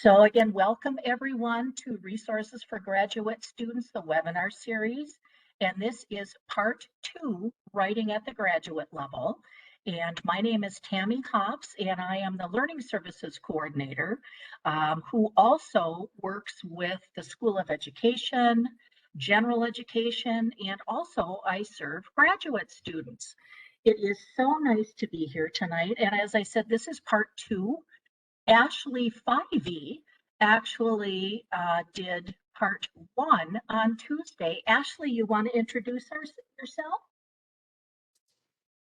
So again, welcome everyone to Resources for Graduate Students, the webinar series. And this is part 2, Writing at the Graduate Level. And my name is Tammy Hops, and I am the Learning Services Coordinator, who also works with the School of Education, General Education, and also I serve graduate students. It is so nice to be here tonight. And as I said, this is part 2. Ashley Fivey actually did part 1 on Tuesday. Ashley, you want to introduce yourself?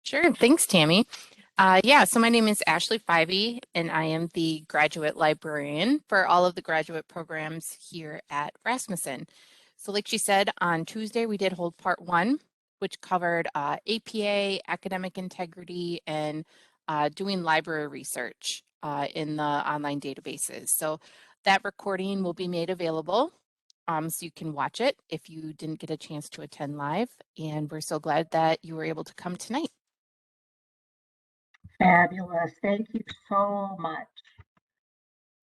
Sure, thanks, Tammy. So my name is Ashley Fivey, and I am the graduate librarian for all of the graduate programs here at Rasmussen. So like she said, on Tuesday we did hold part 1, which covered APA, academic integrity, and doing library research in the online databases. So that recording will be made available so you can watch it if you didn't get a chance to attend live. And we're so glad that you were able to come tonight. Fabulous. Thank you so much.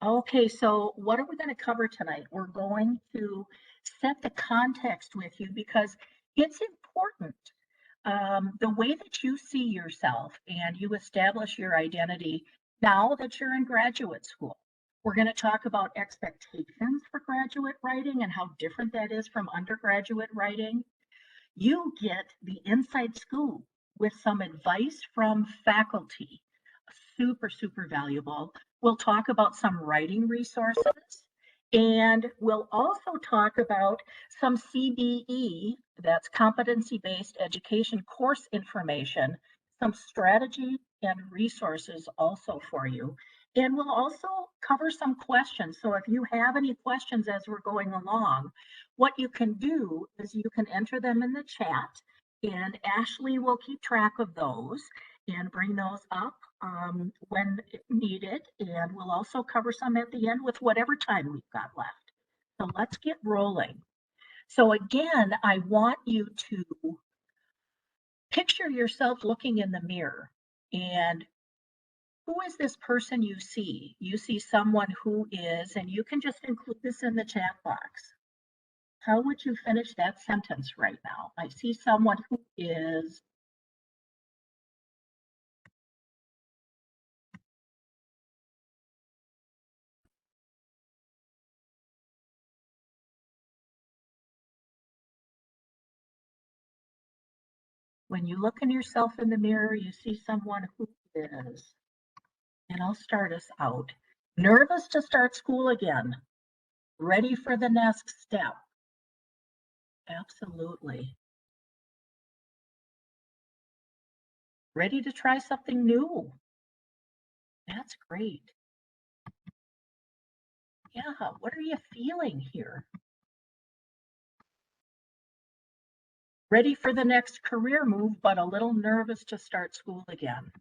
Okay, so what are we going to cover tonight? We're going to set the context with you because it's important. The way that you see yourself and you establish your identity now that you're in graduate school. We're going to talk about expectations for graduate writing and how different that is from undergraduate writing. You get the inside scoop with some advice from faculty. Super, super valuable. We'll talk about some writing resources, and we'll also talk about some CBE, that's competency-based education course information, some strategy and resources also for you. And we'll also cover some questions. So if you have any questions as we're going along, what you can do is you can enter them in the chat, and Ashley will keep track of those and bring those up when needed. And we'll also cover some at the end with whatever time we've got left. So let's get rolling. So again, I want you to picture yourself looking in the mirror, and who is this person you see? You see someone who is, and you can just include this in the chat box. How would you finish that sentence right now? I see someone who is. When you look in yourself in the mirror, you see someone who is, and I'll start us out, nervous to start school again, ready for the next step. Absolutely. Ready to try something new. That's great. Yeah, what are you feeling here? Ready for the next career move, but a little nervous to start school again.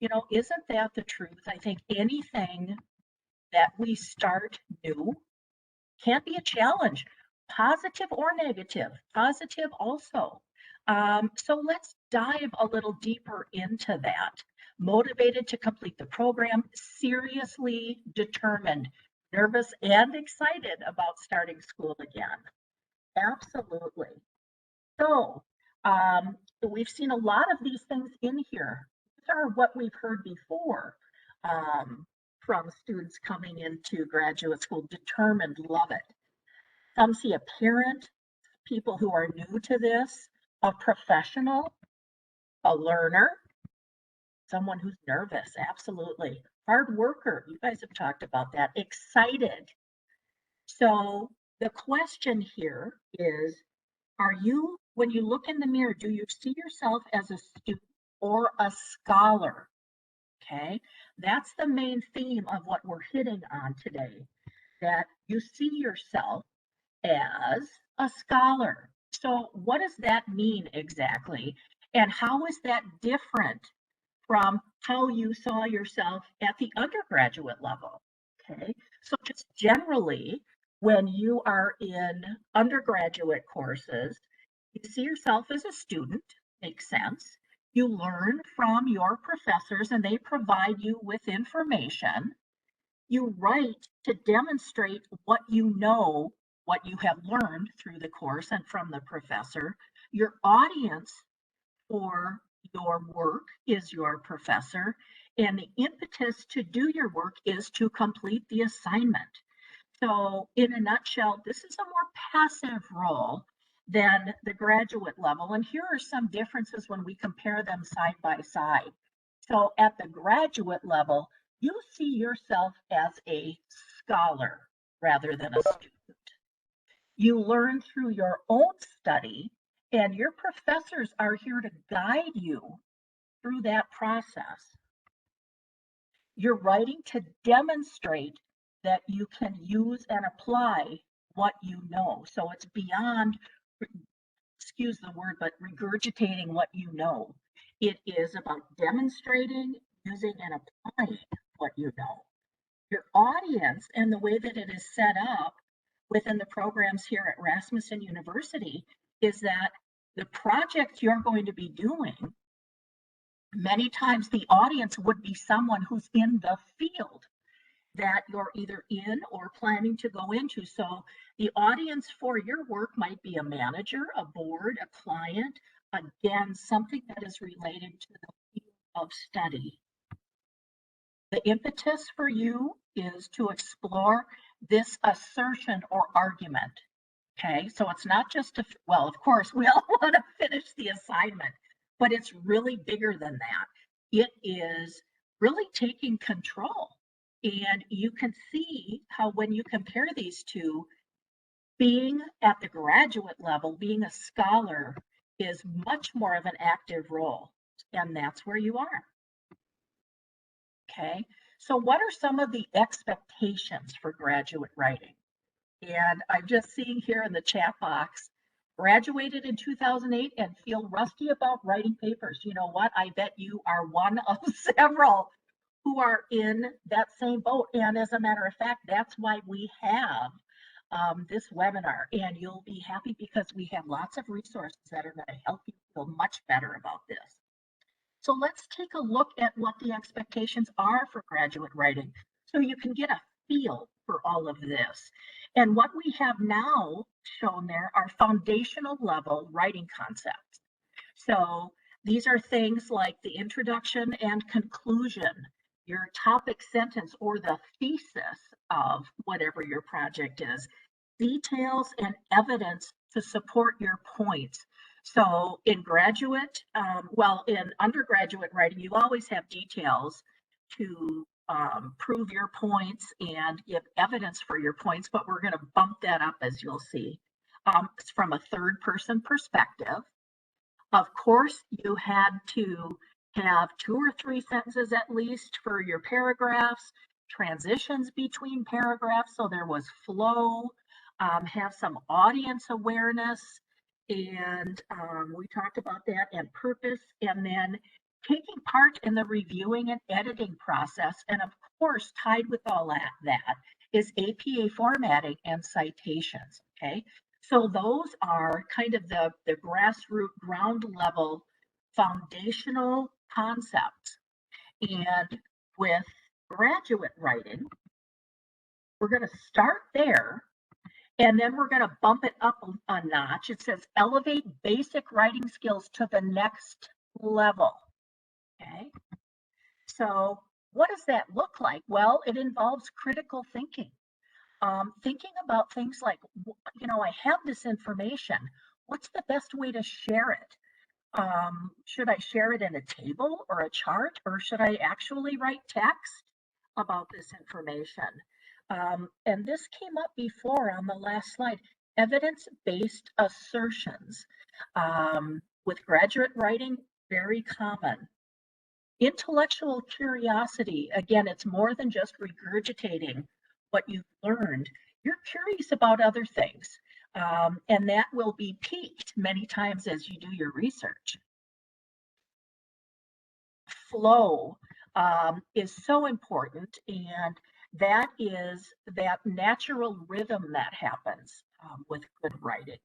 You know, isn't that the truth? I think anything that we start new can be a challenge, positive or negative, positive also. So let's dive a little deeper into that. Motivated to complete the program, seriously determined, nervous and excited about starting school again. Absolutely. So we've seen a lot of these things in here. These are what we've heard before from students coming into graduate school, determined, love it. Some see a parent, people who are new to this, a professional, a learner, someone who's nervous, absolutely. Hard worker, you guys have talked about that, excited. So the question here is, are you, when you look in the mirror, do you see yourself as a student or a scholar? Okay, that's the main theme of what we're hitting on today, that you see yourself as a scholar. So what does that mean exactly? And how is that different from how you saw yourself at the undergraduate level? Okay, so just generally, when you are in undergraduate courses, you see yourself as a student, makes sense. You learn from your professors and they provide you with information. You write to demonstrate what you know, what you have learned through the course and from the professor. Your audience for your work is your professor, and the impetus to do your work is to complete the assignment. So, in a nutshell, this is a more passive role than the graduate level. And here are some differences when we compare them side by side. So, at the graduate level, you see yourself as a scholar rather than a student. You learn through your own study, and your professors are here to guide you through that process. You're writing to demonstrate that you can use and apply what you know. So it's beyond, excuse the word, but regurgitating what you know. It is about demonstrating, using, and applying what you know. Your audience and the way that it is set up within the programs here at Rasmussen University is that the project you're going to be doing, many times the audience would be someone who's in the field that you're either in or planning to go into. So the audience for your work might be a manager, a board, a client, again, something that is related to the field of study. The impetus for you is to explore this assertion or argument. Okay, so it's not just a, well, of course, we all want to finish the assignment, but it's really bigger than that. It is really taking control. And you can see how when you compare these two, being at the graduate level, being a scholar is much more of an active role. And that's where you are. Okay, so what are some of the expectations for graduate writing? And I'm just seeing here in the chat box, graduated in 2008 and feel rusty about writing papers. You know what? I bet you are one of several who are in that same boat. And as a matter of fact, that's why we have this webinar. And you'll be happy because we have lots of resources that are going to help you feel much better about this. So let's take a look at what the expectations are for graduate writing so you can get a feel for all of this. And what we have now shown there are foundational level writing concepts. So these are things like the introduction and conclusion, your topic sentence or the thesis of whatever your project is, details and evidence to support your points. So in graduate, well, in undergraduate writing, you always have details to prove your points and give evidence for your points, but we're going to bump that up as you'll see. It's from a third person perspective. Of course, you had to have 2 or 3 sentences at least for your paragraphs, transitions between paragraphs, so there was flow, have some audience awareness, and we talked about that, and purpose, and then taking part in the reviewing and editing process. And of course, tied with all that is APA formatting and citations, okay? So those are kind of the grassroots, ground level, foundational concepts. And with graduate writing, we're going to start there, and then we're going to bump it up a notch. It says elevate basic writing skills to the next level. Okay. So what does that look like? Well, it involves critical thinking. Thinking about things like, you know, I have this information. What's the best way to share it? Should I share it in a table or a chart, or should I actually write text about this information? And this came up before on the last slide, evidence-based assertions. With graduate writing, very common. Intellectual curiosity, again, it's more than just regurgitating what you've learned. You're curious about other things, and that will be piqued many times as you do your research. Flow is so important, and that is that natural rhythm that happens with good writing.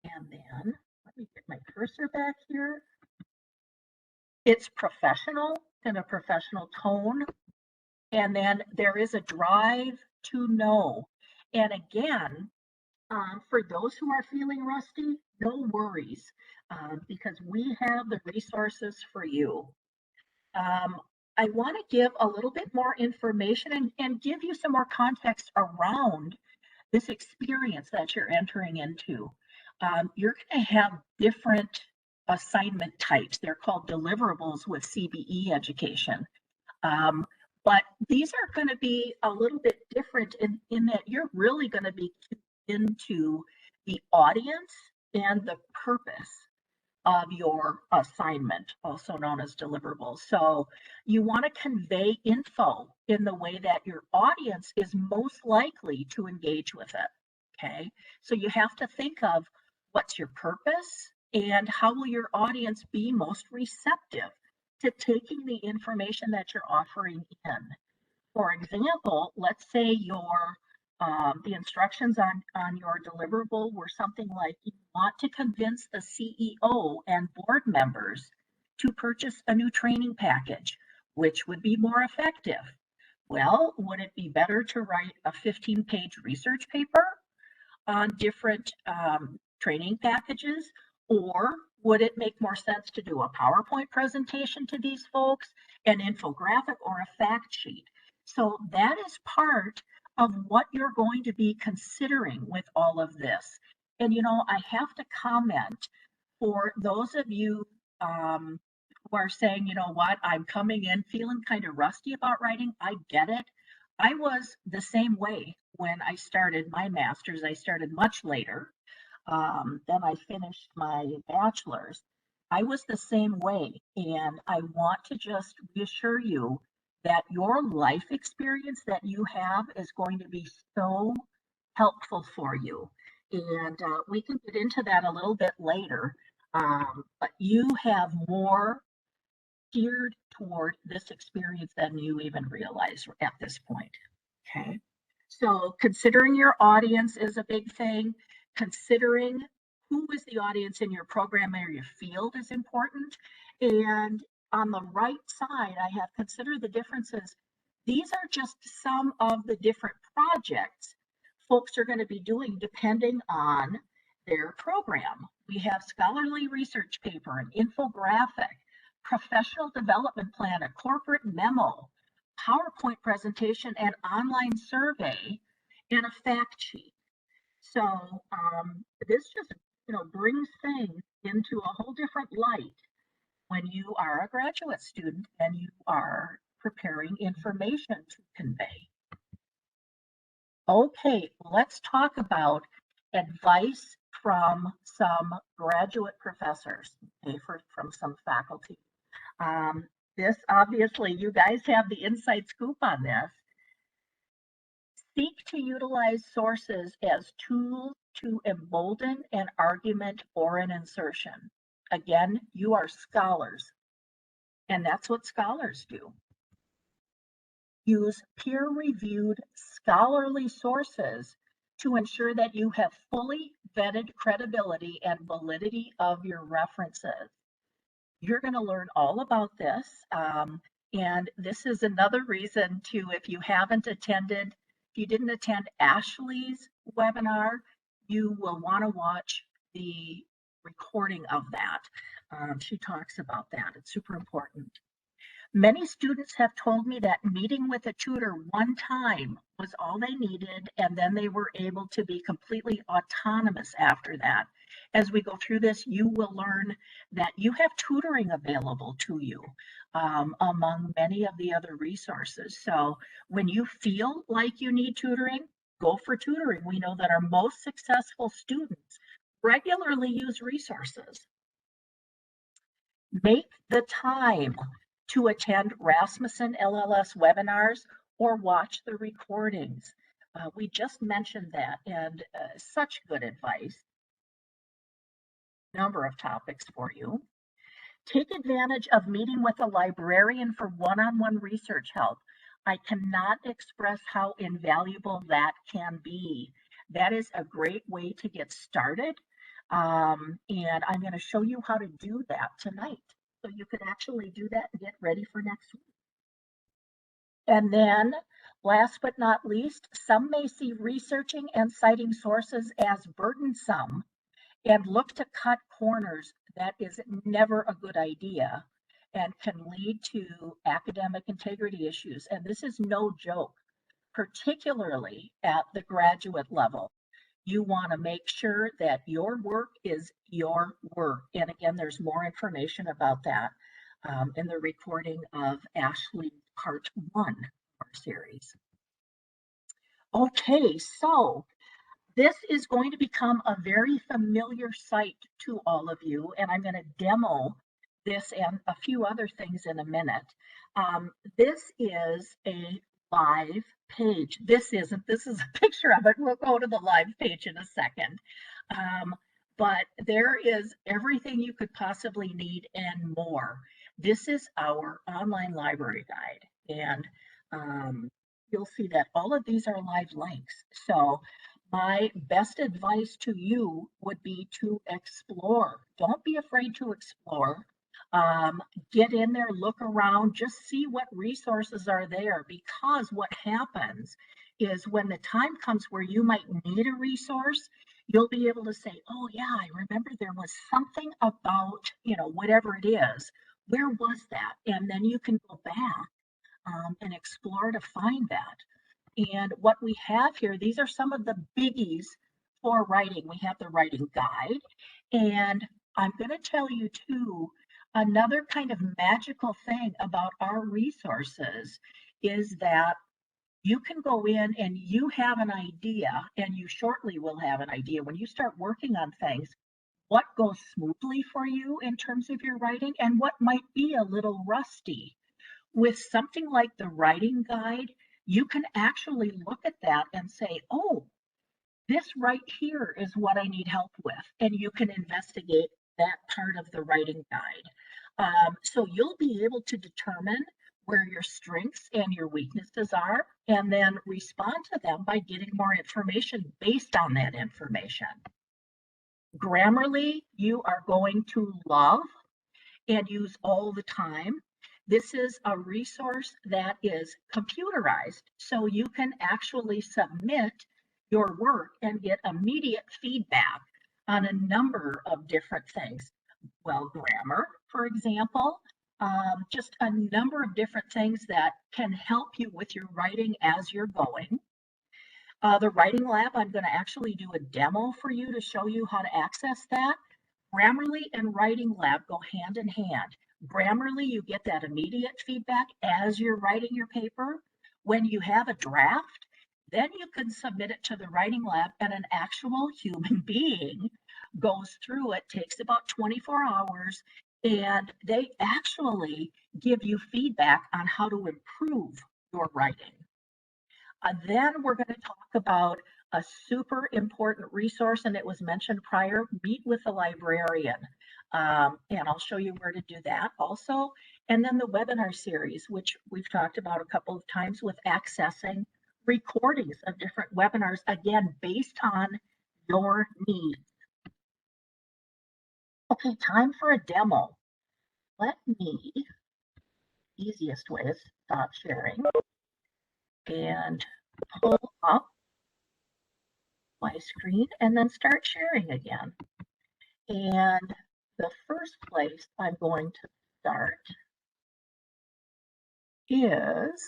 And then let me get my cursor back here. It's professional, in a professional tone. And then there is a drive to know. And again, for those who are feeling rusty, no worries, because we have the resources for you. Um, I want to give a little bit more information and give you some more context around this experience that you're entering into. You're going to have different assignment types. They're called deliverables with CBE education. Um, but these are going to be a little bit different in that you're really going to be into the audience and the purpose of your assignment, also known as deliverables. So you want to convey info in the way that your audience is most likely to engage with it. Okay. So you have to think of what's your purpose and how will your audience be most receptive to taking the information that you're offering in. For example, let's say the instructions on your deliverable were something like you want to convince the CEO and board members to purchase a new training package, which would be more effective. Well, would it be better to write a 15-page research paper on different training packages? Or would it make more sense to do a PowerPoint presentation to these folks, an infographic, or a fact sheet? So that is part of what you're going to be considering with all of this. And I have to comment for those of you who are saying, you know what, I'm coming in feeling kind of rusty about writing. I get it. I was the same way when I started my master's. I started much later than I finished my bachelor's. I was the same way. And I want to just reassure you that your life experience that you have is going to be so helpful for you. And we can get into that a little bit later. But you have more geared toward this experience than you even realize at this point. Okay. So considering your audience is a big thing. Considering who is the audience in your program or your field is important. And on the right side, I have considered the differences. These are just some of the different projects folks are going to be doing depending on their program. We have scholarly research paper, an infographic, professional development plan, a corporate memo, PowerPoint presentation, an online survey, and a fact sheet. So this just brings things into a whole different light when you are a graduate student and you are preparing information to convey. Okay, let's talk about advice from some graduate professors, okay, from some faculty. Um, this obviously, you guys have the inside scoop on this. Seek to utilize sources as tools to embolden an argument or an insertion. Again, you are scholars, and that's what scholars do. Use peer-reviewed scholarly sources to ensure that you have fully vetted credibility and validity of your references. You're going to learn all about this. And this is another reason to, if you didn't attend Ashley's webinar, you will want to watch the recording of that. She talks about that. It's super important. Many students have told me that meeting with a tutor one time was all they needed, and then they were able to be completely autonomous after that. As we go through this, you will learn that you have tutoring available to you among many of the other resources. So when you feel like you need tutoring, go for tutoring. We know that our most successful students regularly use resources. Make the time to attend Rasmussen LLS webinars or watch the recordings. We just mentioned that, and such good advice. Number of topics for you. Take advantage of meeting with a librarian for one-on-one research help. I cannot express how invaluable that can be. That is a great way to get started. And I'm going to show you how to do that tonight. So you could actually do that and get ready for next week. And then, last but not least, some may see researching and citing sources as burdensome and look to cut corners. That is never a good idea and can lead to academic integrity issues. And this is no joke, particularly at the graduate level. You want to make sure that your work is your work. And again, there's more information about that in the recording of Ashley part 1 of our series. Okay, so this is going to become a very familiar sight to all of you, and I'm going to demo this and a few other things in a minute. This is a live page. This isn't, this is a picture of it. We'll go to the live page in a second. But there is everything you could possibly need and more. This is our online library guide, and you'll see that all of these are live links. So my best advice to you would be to explore. Don't be afraid to explore. Get in there, look around, just see what resources are there, because what happens is when the time comes where you might need a resource, you'll be able to say, oh yeah, I remember there was something about, whatever it is. Where was that? And then you can go back and explore to find that. And what we have here, these are some of the biggies for writing. We have the writing guide. And I'm going to tell you too, another kind of magical thing about our resources is that you can go in and you have an idea, and you shortly will have an idea when you start working on things, what goes smoothly for you in terms of your writing and what might be a little rusty. With something like the writing guide, you can actually look at that and say, oh, this right here is what I need help with. And you can investigate that part of the writing guide. So you'll be able to determine where your strengths and your weaknesses are, and then respond to them by getting more information based on that information. Grammarly, you are going to love and use all the time. This is a resource that is computerized, so you can actually submit your work and get immediate feedback on a number of different things. Well, grammar, for example, just a number of different things that can help you with your writing as you're going. The writing lab, I'm going to actually do a demo for you to show you how to access that. Grammarly and Writing Lab go hand in hand. Grammarly, you get that immediate feedback as you're writing your paper. When you have a draft, then you can submit it to the Writing Lab, and an actual human being goes through it, takes about 24 hours, and they actually give you feedback on how to improve your writing. Then we're going to talk about a super important resource, and it was mentioned prior, meet with a librarian. And I'll show you where to do that also. And then the webinar series, which we've talked about a couple of times, with accessing recordings of different webinars, again, based on your needs. Okay, time for a demo. Let me, easiest way is stop sharing and pull up my screen and then start sharing again. And the first place I'm going to start is,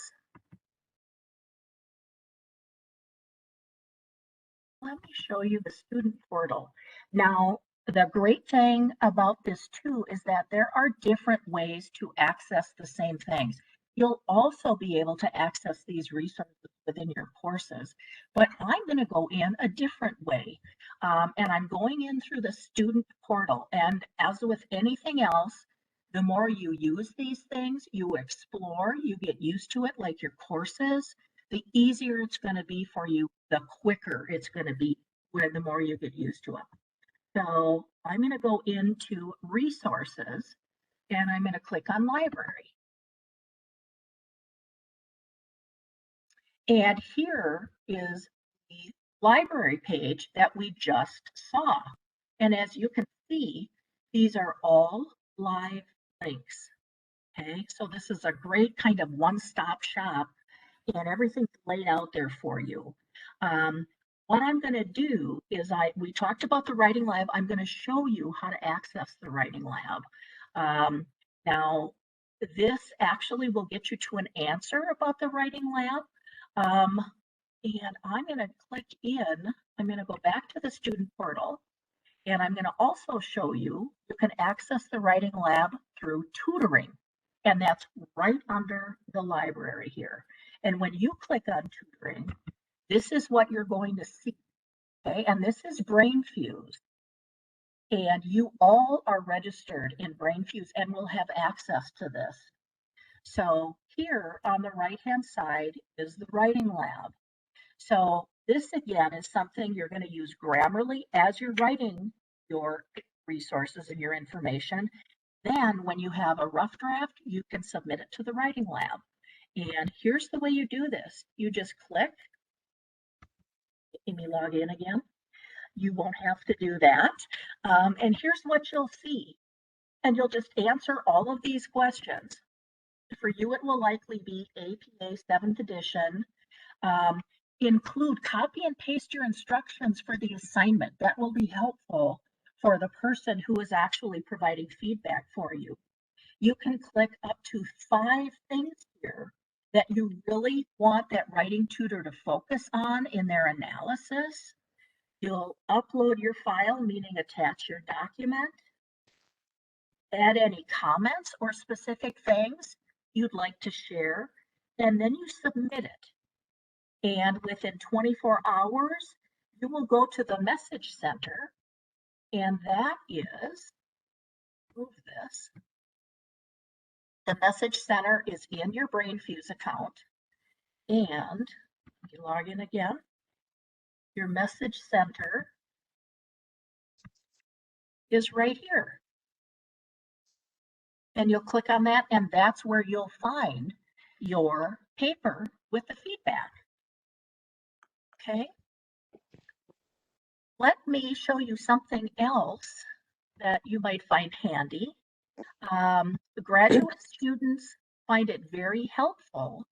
let me show you the student portal. Now, the great thing about this too is that there are different ways to access the same things. You'll also be able to access these resources within your courses, but I'm going to go in a different way. And I'm going in through the student portal. And as with anything else, the more you use these things, you explore, you get used to it, like your courses, the easier it's going to be for you, the quicker it's going to be when the more you get used to it. So I'm going to go into resources and I'm going to click on library. And here is the library page that we just saw. And as you can see, these are all live links. Okay, so this is a great kind of one-stop shop and everything's laid out there for you. Um, what I'm going to do is we talked about the writing lab. I'm going to show you how to access the writing lab. Now, this actually will get you to an answer about the writing lab. Um, and I'm going to click in. I'm going to go back to the student portal, and I'm going to also show you can access the writing lab through tutoring. And that's right under the library here. And when you click on tutoring, this is what you're going to see. Okay, and this is BrainFuse. And you all are registered in BrainFuse and will have access to this. So here on the right-hand side is the writing lab. So this again is something you're going to use Grammarly as you're writing your resources and your information. Then when you have a rough draft, you can submit it to the writing lab. And here's the way you do this. You just click, let me log in again. You won't have to do that. And here's what you'll see. And you'll just answer all of these questions. For you, it will likely be APA 7th edition. Um, Include, copy and paste your instructions for the assignment. That will be helpful for the person who is actually providing feedback for you. You can click up to 5 things here that you really want that writing tutor to focus on in their analysis. You'll upload your file, meaning attach your document, add any comments or specific things you'd like to share, and then you submit it. And within 24 hours, you will go to the message center, and that is, move this, the message center is in your BrainFuse account, and you log in again, your message center is right here. And you'll click on that, and that's where you'll find your paper with the feedback. Okay. Let me show you something else that you might find handy. The graduate students find it very helpful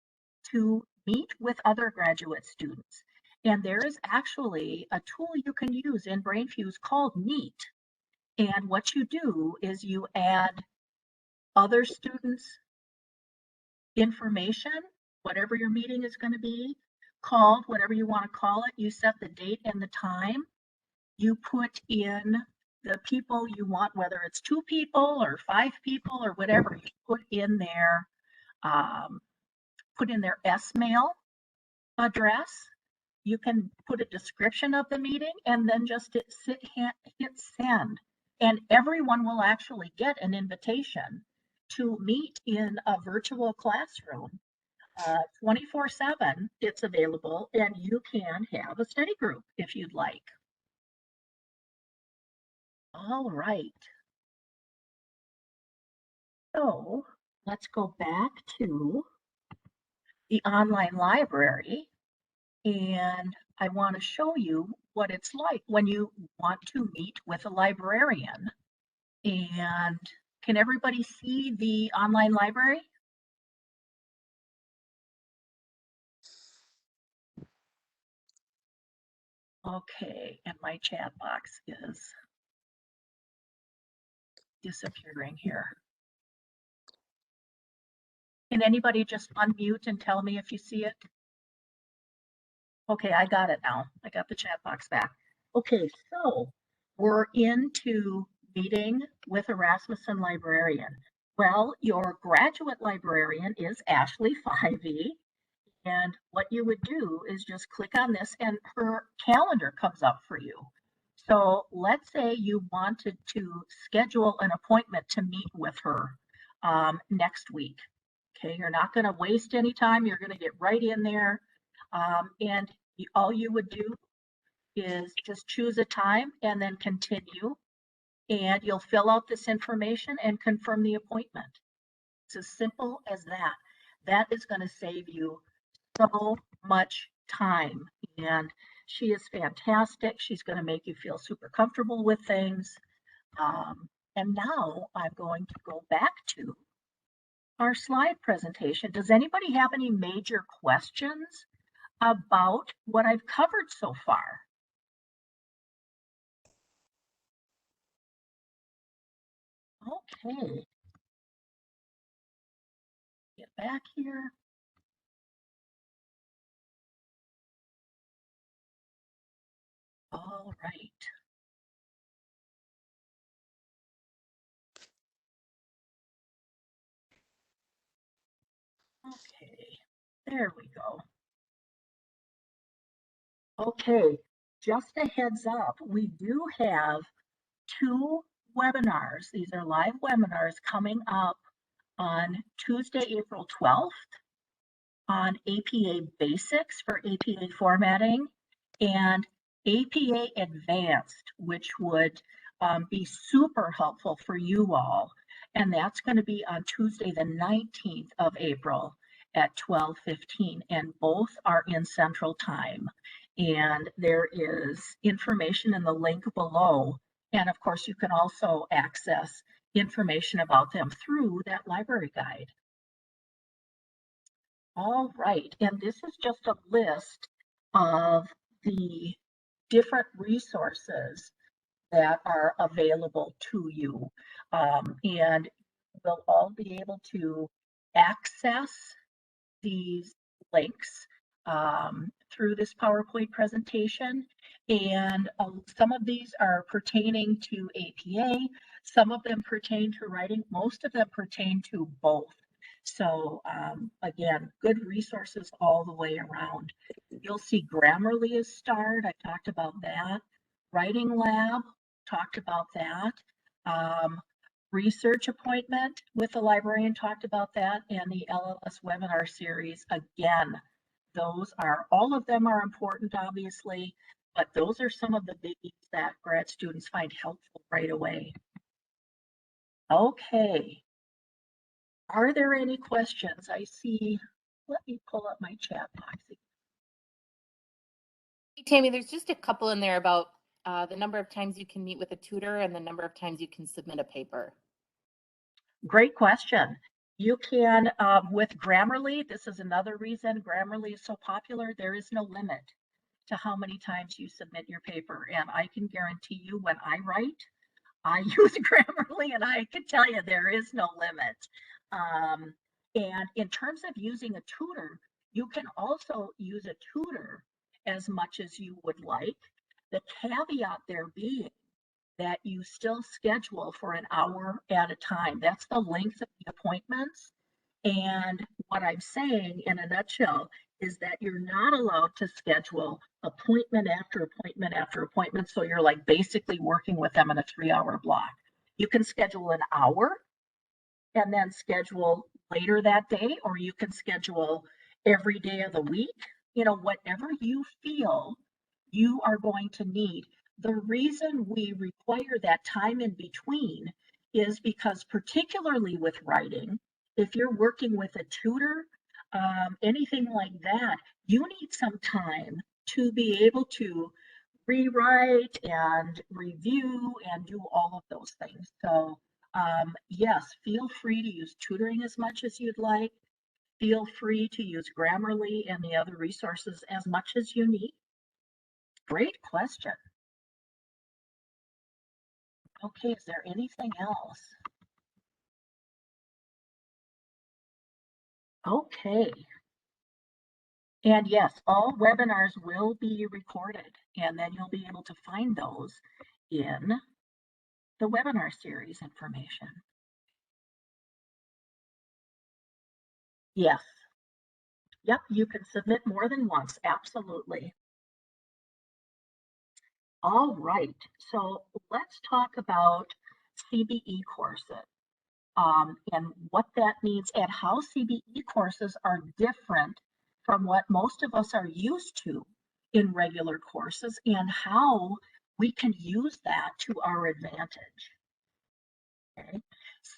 to meet with other graduate students. And there is actually a tool you can use in BrainFuse called Meet. And what you do is you add other students' information, whatever your meeting is going to be called, whatever you want to call it. You set the date and the time. You put in the people you want, whether it's 2 people or 5 people or whatever, you um, put in their S-mail address. You can put a description of the meeting and then just hit send. And everyone will actually get an invitation to meet in a virtual classroom. 24/7, it's available, and you can have a study group if you'd like. All right. So let's go back to the online library, and I want to show you what it's like when you want to meet with a librarian. And can everybody see the online library? Okay, and my chat box is disappearing here. Can anybody just unmute and tell me if you see it? Okay, I got it now. I got the chat box back. Okay, so we're into meeting with a Rasmussen librarian. Well, your graduate librarian is Ashley Fivey. And what you would do is just click on this and her calendar comes up for you. So let's say you wanted to schedule an appointment to meet with her next week. Okay, you're not going to waste any time. You're going to get right in there. And all you would do is just choose a time and then continue. And you'll fill out this information and confirm the appointment. It's as simple as that. That is going to save you so much time. And she is fantastic. She's going to make you feel super comfortable with things. And now I'm going to go back to our slide presentation. Does anybody have any major questions about what I've covered so far? Okay, get back here. All right. Okay, there we go. Okay, just a heads up, we do have two webinars. These are live webinars coming up on Tuesday, April 12th on APA Basics for APA formatting and APA Advanced, which would be super helpful for you all. And that's going to be on Tuesday, the 19th of April at 12:15, and both are in Central Time. And there is information in the link below. And of course, you can also access information about them through that library guide. All right, and this is just a list of the different resources that are available to you. And we'll all be able to access these links through this PowerPoint presentation. And some of these are pertaining to APA, some of them pertain to writing, most of them pertain to both. So again, good resources all the way around. You'll see Grammarly is starred. I talked about that. Writing Lab, talked about that. Research appointment with the librarian, talked about that, and the LLS webinar series. Again, those are, all of them are important, obviously, but those are some of the biggies that grad students find helpful right away. Okay. Are there any questions? I see, let me pull up my chat box. Hey, Tammy, there's just a couple in there about the number of times you can meet with a tutor and the number of times you can submit a paper. Great question. You can, with Grammarly, this is another reason Grammarly is so popular, there is no limit to how many times you submit your paper. And I can guarantee you when I write, I use Grammarly and I can tell you there is no limit. And in terms of using a tutor, you can also use a tutor as much as you would like. The caveat there being that you still schedule for an hour at a time. That's the length of the appointments. And what I'm saying in a nutshell is that you're not allowed to schedule appointment after appointment after appointment. So you're like basically working with them in a 3-hour block. You can schedule an hour and then schedule later that day, or you can schedule every day of the week, whatever you feel you are going to need. The reason we require that time in between is because, particularly with writing, if you're working with a tutor, anything like that, you need some time to be able to rewrite and review and do all of those things. So yes, feel free to use tutoring as much as you'd like. Feel free to use Grammarly and the other resources as much as you need. Great question. Okay, is there anything else? Okay. And yes, all webinars will be recorded, and then you'll be able to find those in the webinar series information. Yes. Yep, you can submit more than once, absolutely. All right, so let's talk about CBE courses and what that means and how CBE courses are different from what most of us are used to in regular courses and how we can use that to our advantage. Okay.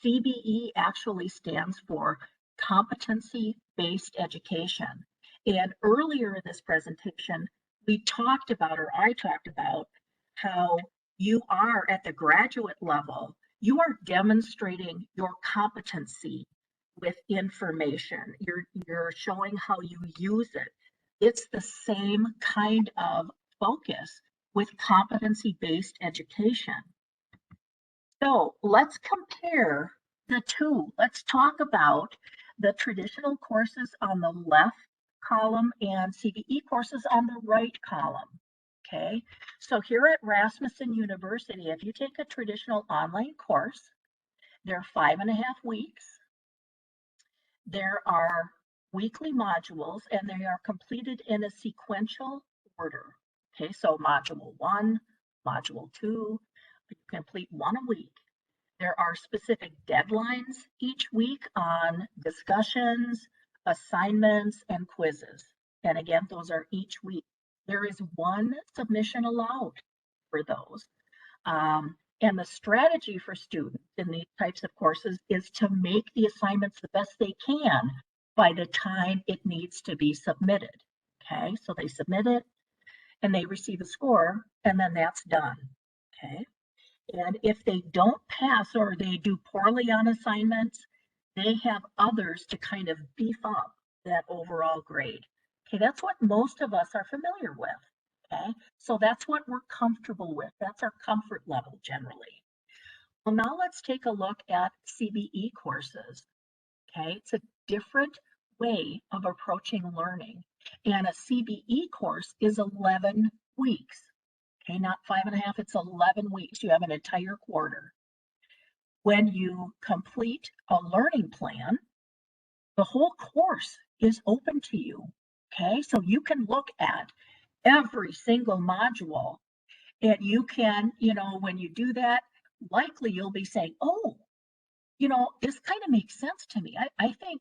CBE actually stands for competency-based education. And earlier in this presentation, we talked about, or I talked about, how you are at the graduate level, you are demonstrating your competency with information. You're showing how you use it. It's the same kind of focus with competency-based education. So let's compare the two. Let's talk about the traditional courses on the left column and CBE courses on the right column. Okay, so here at Rasmussen University, if you take a traditional online course, they're 5.5 weeks. There are weekly modules and they are completed in a sequential order. Okay, so module 1, module 2, you complete one a week. There are specific deadlines each week on discussions, assignments, and quizzes. And again, those are each week. There is one submission allowed for those. And the strategy for students in these types of courses is to make the assignments the best they can by the time it needs to be submitted. Okay, so they submit it and they receive a score, and then that's done. Okay, and if they don't pass or they do poorly on assignments, they have others to kind of beef up that overall grade. Okay, that's what most of us are familiar with. Okay, so that's what we're comfortable with. That's our comfort level generally. Well, now let's take a look at CBE courses. Okay, it's a different way of approaching learning. And a CBE course is 11 weeks. Okay, not 5.5, it's 11 weeks. You have an entire quarter. When you complete a learning plan, the whole course is open to you. Okay, so you can look at every single module and you can, when you do that, likely you'll be saying, oh, this kind of makes sense to me. I think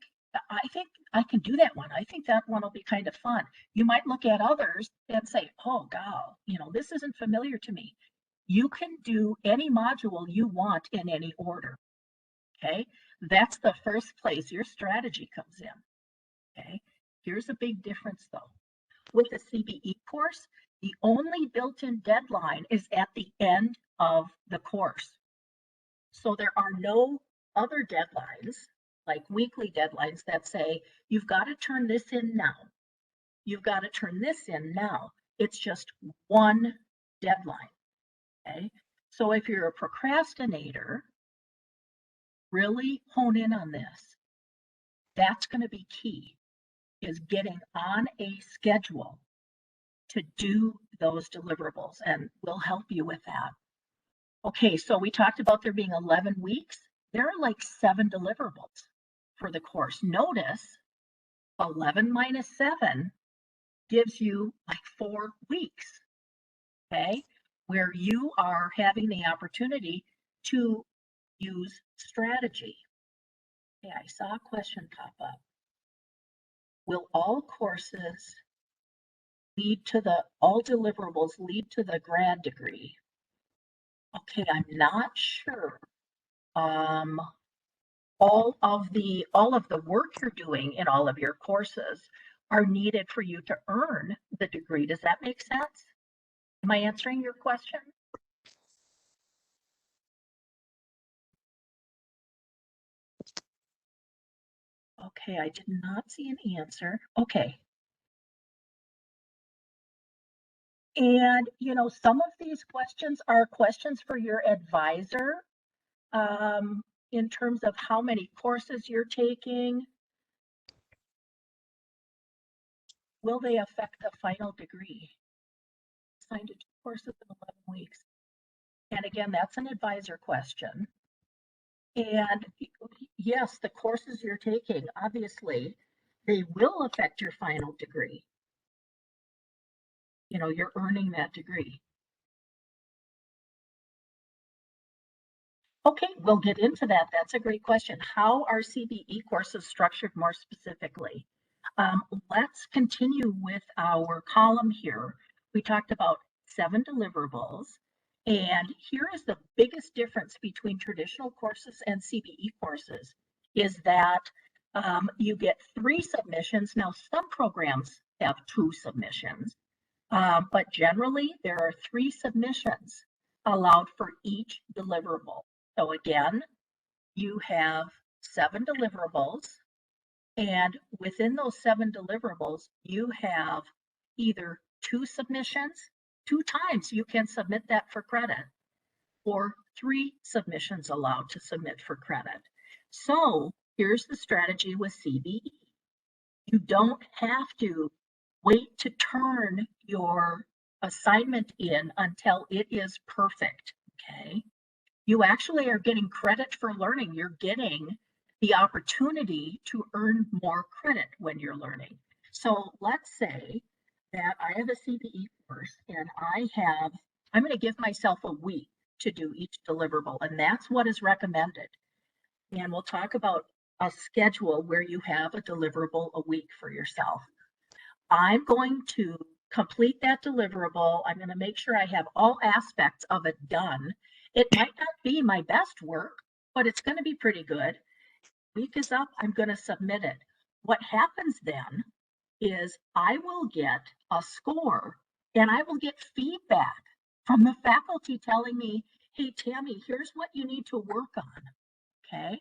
I can do that one. I think that one will be kind of fun. You might look at others and say, oh, God, this isn't familiar to me. You can do any module you want in any order. Okay, that's the first place your strategy comes in. Okay, here's a big difference though. With a CBE course, the only built-in deadline is at the end of the course. So there are no other deadlines, like weekly deadlines that say, you've got to turn this in now. You've got to turn this in now. It's just one deadline. Okay. So if you're a procrastinator, really hone in on this. That's going to be key, is getting on a schedule to do those deliverables, and we'll help you with that. Okay, so we talked about there being 11 weeks. There are like 7 deliverables for the course. Notice 11 minus 7 gives you like 4 weeks, okay, where you are having the opportunity to use strategy. Okay, I saw a question pop up. Will all courses all deliverables lead to the grad degree? Okay, I'm not sure. All of the work you're doing in all of your courses are needed for you to earn the degree. Does that make sense? Am I answering your question? Okay, I did not see an answer. Okay. And, some of these questions are questions for your advisor in terms of how many courses you're taking. Will they affect the final degree? Assigned to 2 courses in 11 weeks. And again, that's an advisor question. And yes, the courses you're taking, obviously, they will affect your final degree. You're earning that degree. Okay, we'll get into that. That's a great question. How are CBE courses structured more specifically? Let's continue with our column here. We talked about 7 deliverables. And here is the biggest difference between traditional courses and CBE courses is that you get 3 submissions. Now, some programs have 2 submissions, but generally there are 3 submissions allowed for each deliverable. So again, you have 7 deliverables, and within those 7 deliverables, you have either 2 submissions, 2 times you can submit that for credit, or 3 submissions allowed to submit for credit. So here's the strategy with CBE. You don't have to wait to turn your assignment in until it is perfect, okay? You actually are getting credit for learning. You're getting the opportunity to earn more credit when you're learning. So let's say that I have a CBE course and I'm going to give myself a week to do each deliverable, and that's what is recommended. And we'll talk about a schedule where you have a deliverable a week for yourself. I'm going to complete that deliverable. I'm going to make sure I have all aspects of it done. It might not be my best work, but it's going to be pretty good. Week is up, I'm going to submit it. What happens then is I will get a score and I will get feedback from the faculty telling me, hey, Tammy, here's what you need to work on. Okay.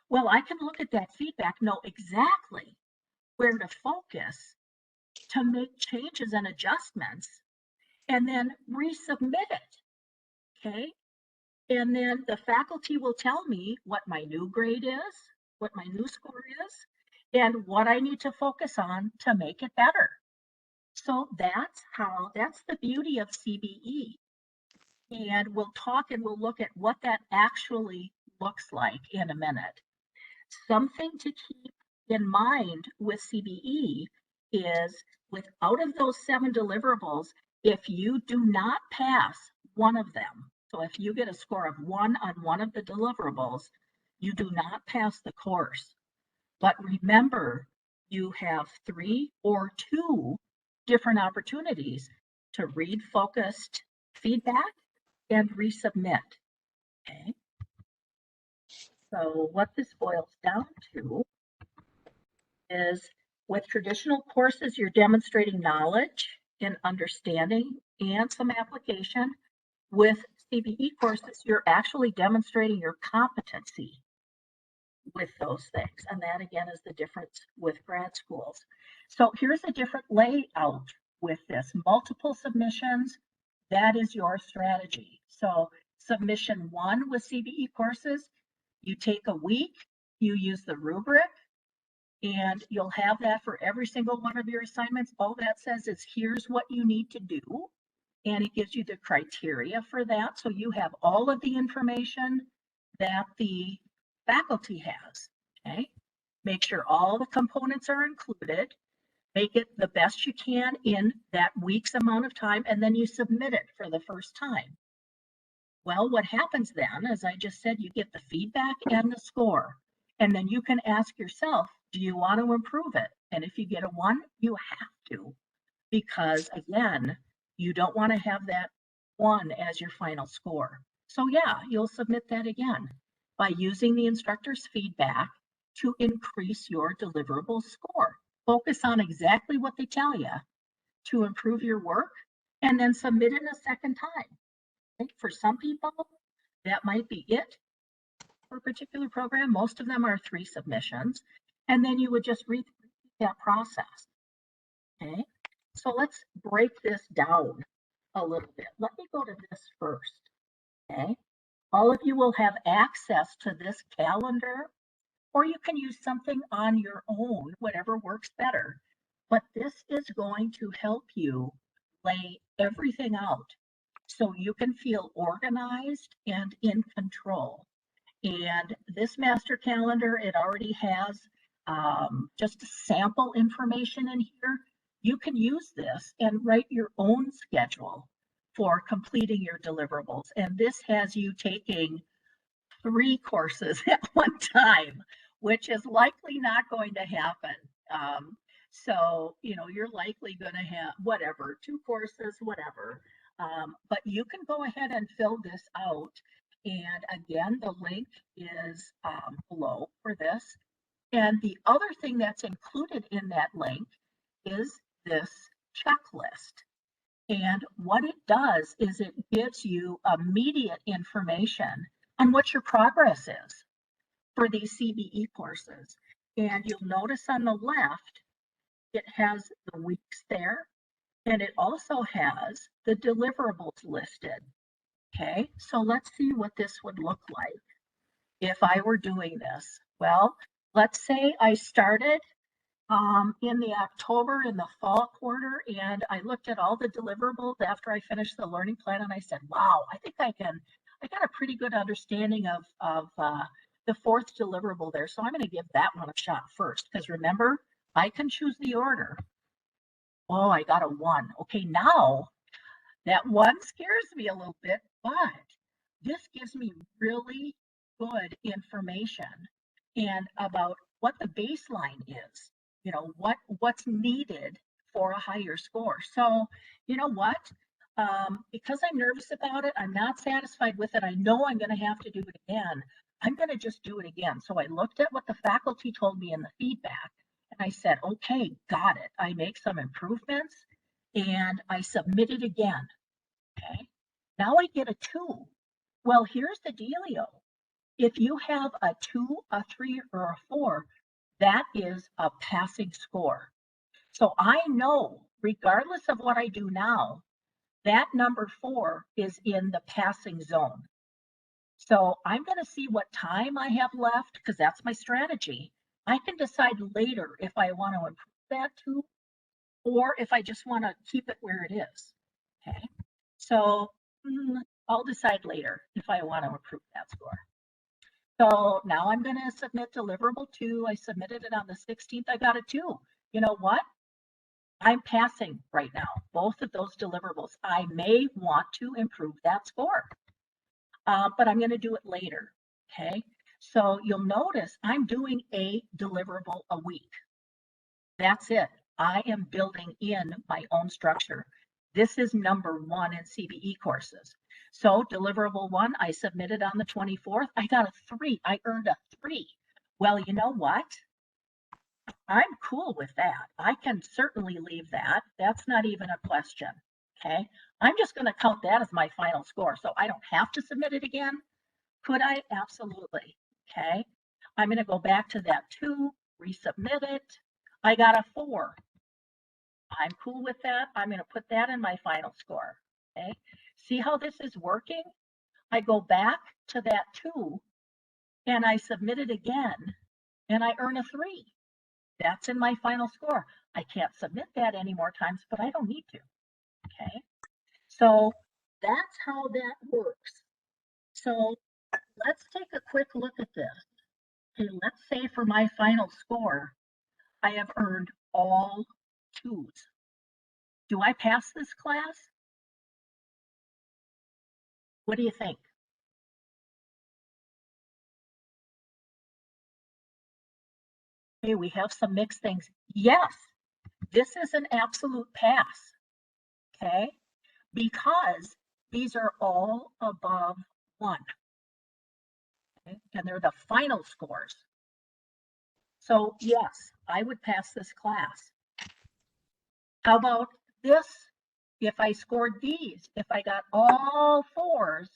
Well, I can look at that feedback, know exactly where to focus to make changes and adjustments, and then resubmit it. Okay. And then the faculty will tell me what my new grade is, what my new score is, and what I need to focus on to make it better. So that's the beauty of CBE. And we'll talk and we'll look at what that actually looks like in a minute. Something to keep in mind with CBE is out of those 7 deliverables, if you do not pass one of them, so if you get a score of 1 on one of the deliverables, you do not pass the course. But remember, you have 3 or 2 different opportunities to read focused feedback and resubmit. Okay. So what this boils down to is with traditional courses, you're demonstrating knowledge and understanding and some application. With CBE courses, you're actually demonstrating your competency with those things. And that again is the difference with grad schools. So here's a different layout with this. Multiple submissions, that is your strategy. So submission 1 with CBE courses, you take a week, you use the rubric, and you'll have that for every single one of your assignments. All that says is here's what you need to do. And it gives you the criteria for that. So you have all of the information that the faculty has. Okay. Make sure all the components are included. Make it the best you can in that week's amount of time, and then you submit it for the first time. Well, what happens then, as I just said, you get the feedback and the score. And then you can ask yourself, do you want to improve it? And if you get a 1, you have to, because again, you don't want to have that 1 as your final score. So yeah, you'll submit that again by using the instructor's feedback to increase your deliverable score. Focus on exactly what they tell you to improve your work, and then submit it a second time. For some people, that might be it for a particular program. Most of them are 3 submissions, and then you would just repeat that process. Okay, so let's break this down a little bit. Let me go to this first. Okay, all of you will have access to this calendar, or you can use something on your own, whatever works better. But this is going to help you lay everything out so you can feel organized and in control. And this master calendar, it already has just sample information in here. You can use this and write your own schedule for completing your deliverables. And this has you taking 3 courses at one time, which is likely not going to happen. So, you're likely going to have whatever, 2 courses, whatever. But you can go ahead and fill this out. And again, the link is below for this. And the other thing that's included in that link is this checklist. And what it does is it gives you immediate information on what your progress is. for these CBE courses. And you'll notice on the left, it has the weeks there, and it also has the deliverables listed. Okay, so let's see what this would look like if I were doing this. Well, let's say I started in the October in the fall quarter, and I looked at all the deliverables after I finished the learning plan, and I said, wow, I think I got a pretty good understanding of the fourth deliverable there. So I'm going to give that one a shot first, because remember, I can choose the order. Oh, I got a 1. Okay, now that 1 scares me a little bit, but this gives me really good information and about what the baseline is, what's needed for a higher score. So, you know what? Because I'm nervous about it, I'm not satisfied with it. I know I'm going to have to do it again. I'm going to just do it again. So I looked at what the faculty told me in the feedback, and I said, okay, got it. I make some improvements and I submit it again. Okay, now I get a 2. Well, here's the dealio. If you have a 2, a 3, or a 4, that is a passing score. So I know, regardless of what I do now, that number 4 is in the passing zone. So I'm going to see what time I have left, because that's my strategy. I can decide later if I want to improve that 2, or if I just want to keep it where it is. Okay, so I'll decide later if I want to improve that score. So now I'm going to submit deliverable 2. I submitted it on the 16th. I got a 2. You know what? I'm passing right now, both of those deliverables. I may want to improve that score, but I'm going to do it later. Okay. So you'll notice I'm doing a deliverable a week. That's it. I am building in my own structure. This is number 1 in CBE courses. So deliverable 1, I submitted on the 24th. I got a 3. I earned a 3. Well, you know what? I'm cool with that. I can certainly leave that. That's not even a question. Okay. I'm just going to count that as my final score. So I don't have to submit it again. Could I? Absolutely. Okay. I'm going to go back to that 2, resubmit it. I got a 4. I'm cool with that. I'm going to put that in my final score. Okay. See how this is working? I go back to that 2 and I submit it again and I earn a 3. That's in my final score. I can't submit that any more times, but I don't need to. Okay. So that's how that works. So let's take a quick look at this. Okay, let's say for my final score, I have earned all 2s. Do I pass this class? What do you think? Okay, we have some mixed things. Yes, this is an absolute pass. Okay, because these are all above 1. Okay? And they're the final scores. So yes, I would pass this class. How about this? If I scored these, if I got all 4s,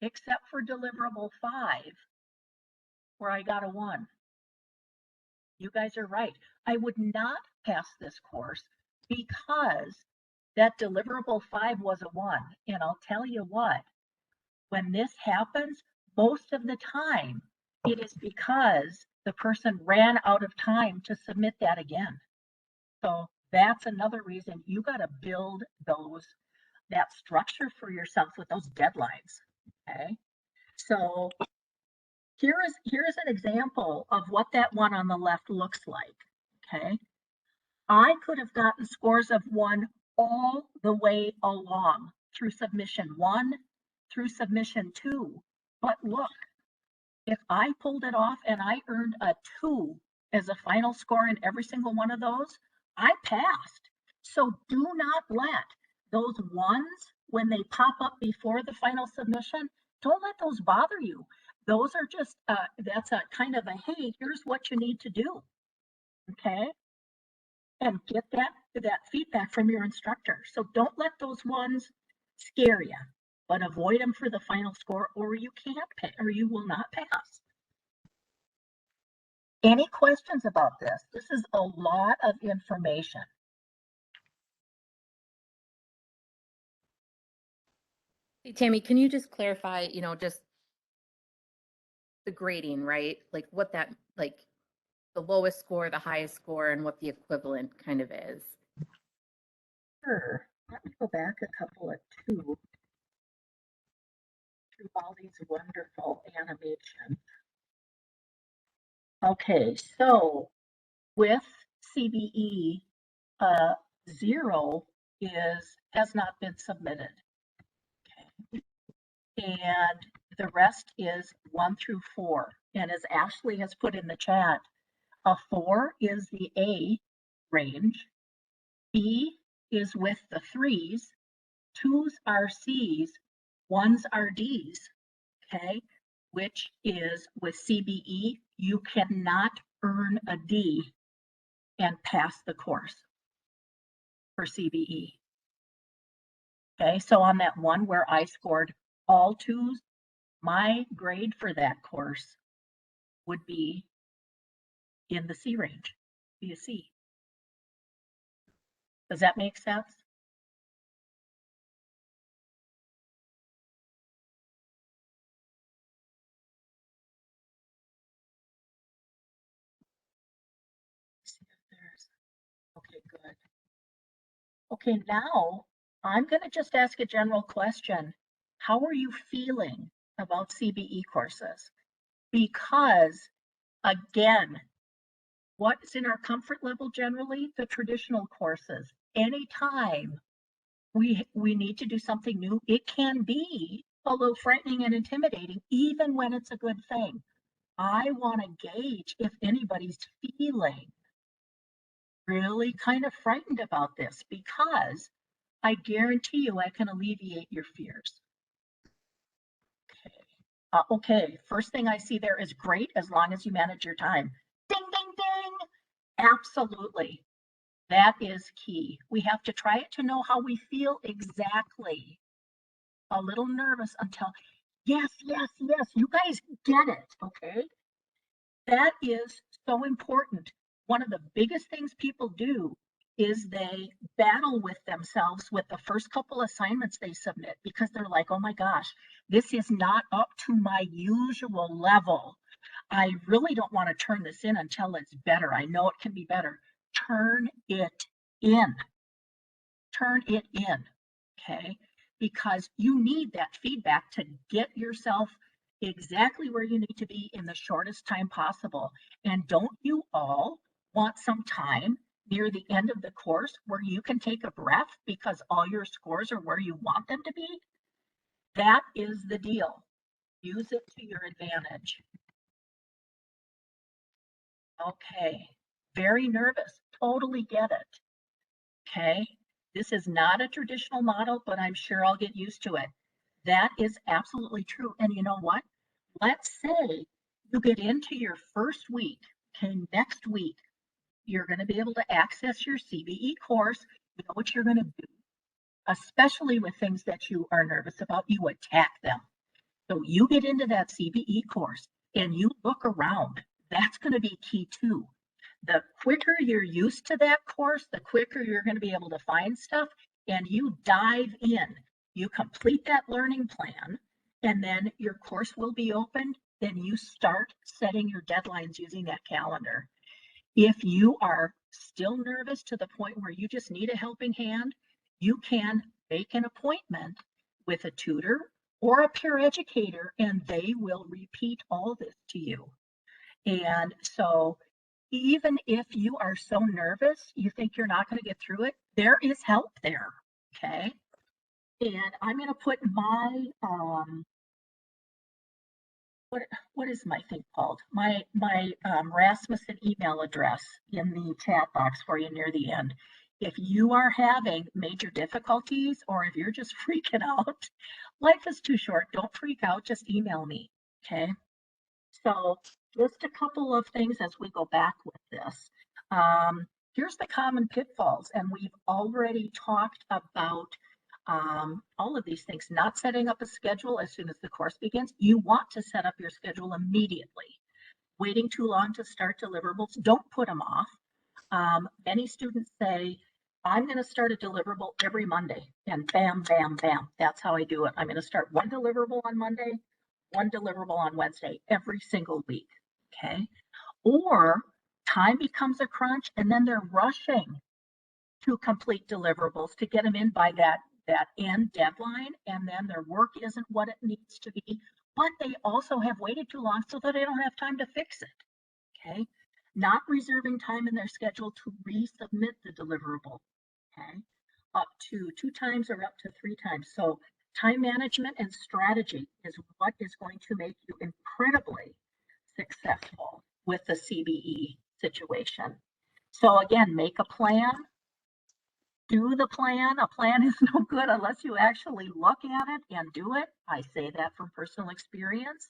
except for deliverable 5, where I got a 1. You guys are right. I would not pass this course because that deliverable 5 was a 1. And I'll tell you what, when this happens, most of the time, it is because the person ran out of time to submit that again. So that's another reason you got to build that structure for yourself with those deadlines. Okay. So here's an example of what that one on the left looks like. Okay. I could have gotten scores of 1 all the way along through submission 1, through submission 2. But look, if I pulled it off and I earned a 2 as a final score in every single one of those, I passed. So do not let those 1s, when they pop up before the final submission, don't let those bother you. Those are just, that's a kind of a, hey, here's what you need to do. Okay. And get that feedback from your instructor. So don't let those 1s scare you, but avoid them for the final score, or you can't pay, or you will not pass. Any questions about this? This is a lot of information. Hey, Tammy, can you just clarify, just the grading, right? Like what that, like the lowest score, the highest score, and what the equivalent kind of is. Sure. Let me go back a couple of two through all these wonderful animations. Okay, so with CBE, 0 has not been submitted. Okay. And the rest is 1 through 4. And as Ashley has put in the chat, a 4 is the A range, B is with the 3s, 2s are Cs, 1s are Ds, okay? Which is with CBE, you cannot earn a D and pass the course for CBE. Okay, so on that one where I scored all 2s, my grade for that course would be in the C range, be a C. Does that make sense? See if there's, okay, good. Okay, now I'm going to just ask a general question. How are you feeling about CBE courses? Because again, what's in our comfort level generally? The traditional courses. Anytime we need to do something new, it can be a little frightening and intimidating, even when it's a good thing. I want to gauge if anybody's feeling really kind of frightened about this, because I guarantee you I can alleviate your fears. Okay. Okay, first thing I see there is great as long as you manage your time. Ding, ding, ding. Absolutely. That is key. We have to try it to know how we feel exactly. A little nervous until, yes, yes, yes, you guys get it, okay? That is so important. One of the biggest things people do is they battle with themselves with the first couple assignments they submit, because they're like, oh my gosh, this is not up to my usual level. I really don't want to turn this in until it's better. I know it can be better. Turn it in. Turn it in. Okay. Because you need that feedback to get yourself exactly where you need to be in the shortest time possible. And don't you all want some time near the end of the course where you can take a breath because all your scores are where you want them to be? That is the deal. Use it to your advantage. Okay. Very nervous. Totally get it. Okay. This is not a traditional model, but I'm sure I'll get used to it. That is absolutely true. And you know what? Let's say you get into your first week. Okay, next week, you're going to be able to access your CBE course. You know what you're going to do, especially with things that you are nervous about, you attack them. So you get into that CBE course and you look around. That's going to be key too. The quicker you're used to that course, the quicker you're going to be able to find stuff, and you dive in. You complete that learning plan, and then your course will be opened. Then you start setting your deadlines using that calendar. If you are still nervous to the point where you just need a helping hand, you can make an appointment with a tutor or a peer educator, and they will repeat all this to you. And so, even if you are so nervous, you think you're not going to get through it, there is help there. Okay. And I'm going to put my, what is my thing called? My Rasmussen email address in the chat box for you near the end. If you are having major difficulties or if you're just freaking out, life is too short. Don't freak out. Just email me. Okay. So just a couple of things as we go back with this. Here's the common pitfalls, and we've already talked about all of these things. Not setting up a schedule as soon as the course begins. You want to set up your schedule immediately. waiting too long to start deliverables, don't put them off. Many students say, I'm going to start a deliverable every Monday, and bam, bam, bam. That's how I do it. I'm going to start one deliverable on Monday, one deliverable on Wednesday, every single week. Okay. Or time becomes a crunch and then they're rushing to complete deliverables to get them in by that end deadline, and then their work isn't what it needs to be, but they also have waited too long so that they don't have time to fix it. Okay. Not reserving time in their schedule to resubmit the deliverable. Okay. Up to 2 times or up to 3 times. So time management and strategy is what is going to make you incredibly successful with the CBE situation. So again, make a plan, do the plan. A plan is no good unless you actually look at it and do it. I say that from personal experience.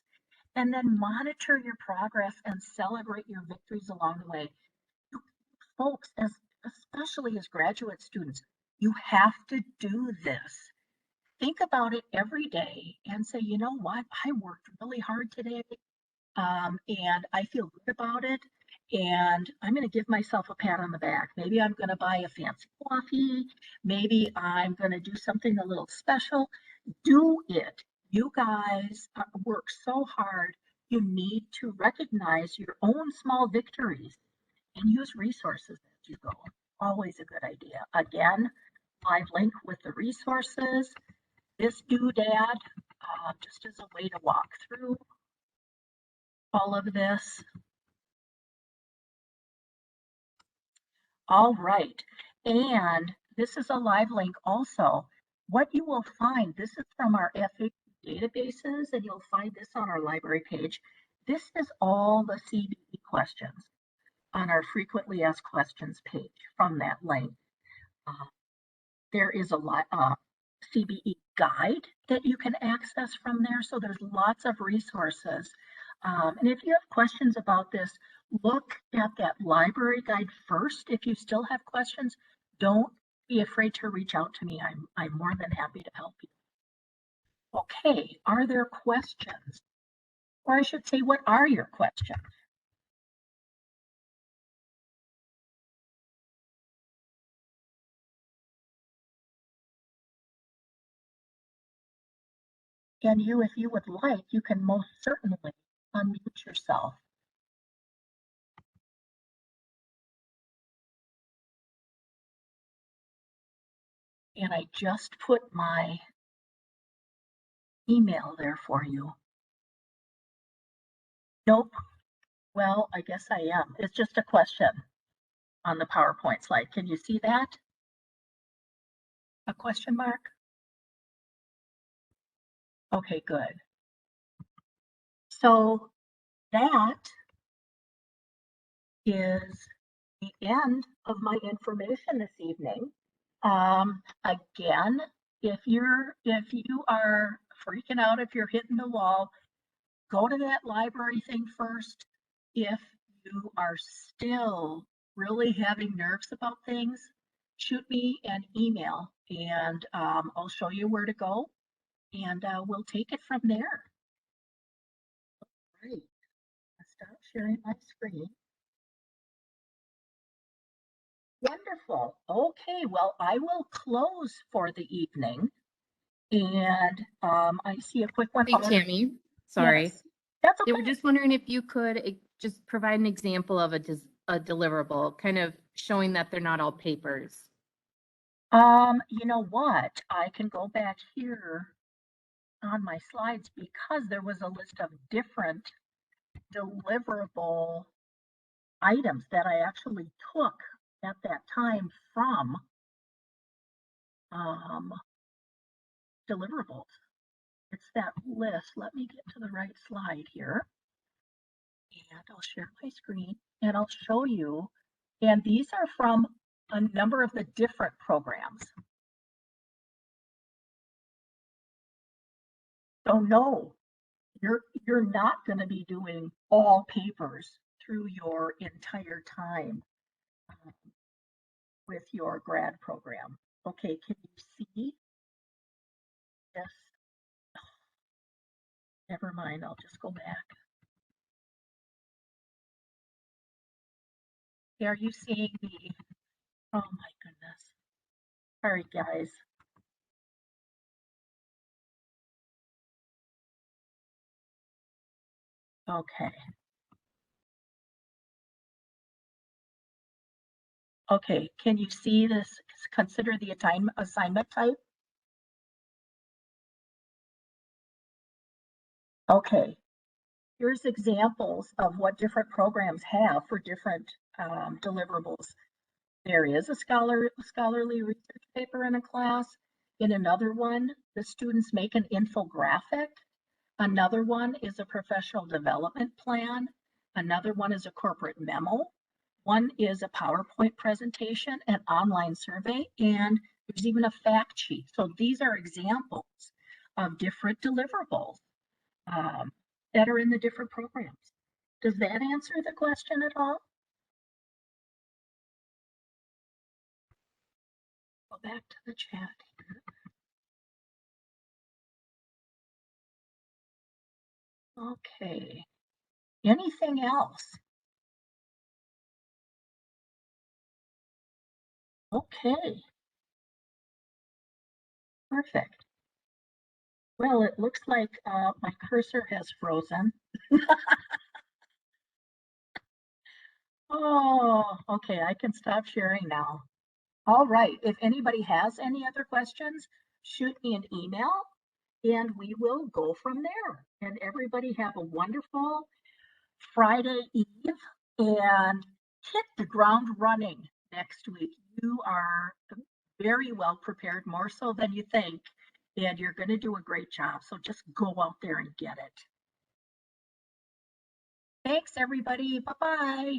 And then monitor your progress and celebrate your victories along the way. Folks, especially as graduate students, you have to do this. Think about it every day and say, you know what, I worked really hard today, and I feel good about it. And I'm going to give myself a pat on the back. Maybe I'm going to buy a fancy coffee. Maybe I'm going to do something a little special. Do it. You guys work so hard. You need to recognize your own small victories and use resources as you go. Always a good idea. Again, live link with the resources. This doodad, just as a way to walk through all of this. All right. And this is a live link also. What you will find, this is from our FAQ databases, and you'll find this on our library page. This is all the CBE questions on our frequently asked questions page from that link. There is a CBE guide that you can access from there. So there's lots of resources. And if you have questions about this, look at that library guide first. If you still have questions, don't be afraid to reach out to me. I'm more than happy to help you. Okay, are there questions? Or I should say, what are your questions? And you, if you would like, you can most certainly unmute yourself. And I just put my email there for you. Nope. Well, I guess I am. It's just a question on the PowerPoint slide. Can you see that? A question mark? Okay, good. So that is the end of my information this evening. Again, if you are freaking out, if you're hitting the wall, go to that library thing first. If you are still really having nerves about things, shoot me an email and I'll show you where to go, and we'll take it from there. Great. I'll stop sharing my screen. Wonderful. Okay, well, I will close for the evening. And I see a quick one. Hey, Tammy, sorry. Yes, that's They were okay. just wondering if you could just provide an example of a deliverable, kind of showing that they're not all papers. You know what? I can go back here on my slides because there was a list of different deliverable items that I actually took at that time from deliverables. It's that list. Let me get to the right slide here. And I'll share my screen and I'll show you. And these are from a number of the different programs. So no, you're not going to be doing all papers through your entire time with your grad program. Okay, can you see this? Never mind, I'll just go back. Are you seeing me? Oh my goodness. Sorry, guys. Okay. Okay, can you see this? Consider the assignment type. Okay, here's examples of what different programs have for different deliverables. There is a scholarly research paper in a class. In another one, the students make an infographic. Another one is a professional development plan. Another one is a corporate memo. One is a PowerPoint presentation, an online survey, and there's even a fact sheet. So these are examples of different deliverables um, that are in the different programs. Does that answer the question at all? Go back to the chat here. Okay. Anything else? Okay. Perfect. Well, it looks like my cursor has frozen. Oh, okay. I can stop sharing now. All right. If anybody has any other questions, shoot me an email and we will go from there. And everybody have a wonderful Friday Eve and hit the ground running next week. You are very well prepared, more so than you think, and you're going to do a great job. So just go out there and get it. Thanks, everybody. Bye bye.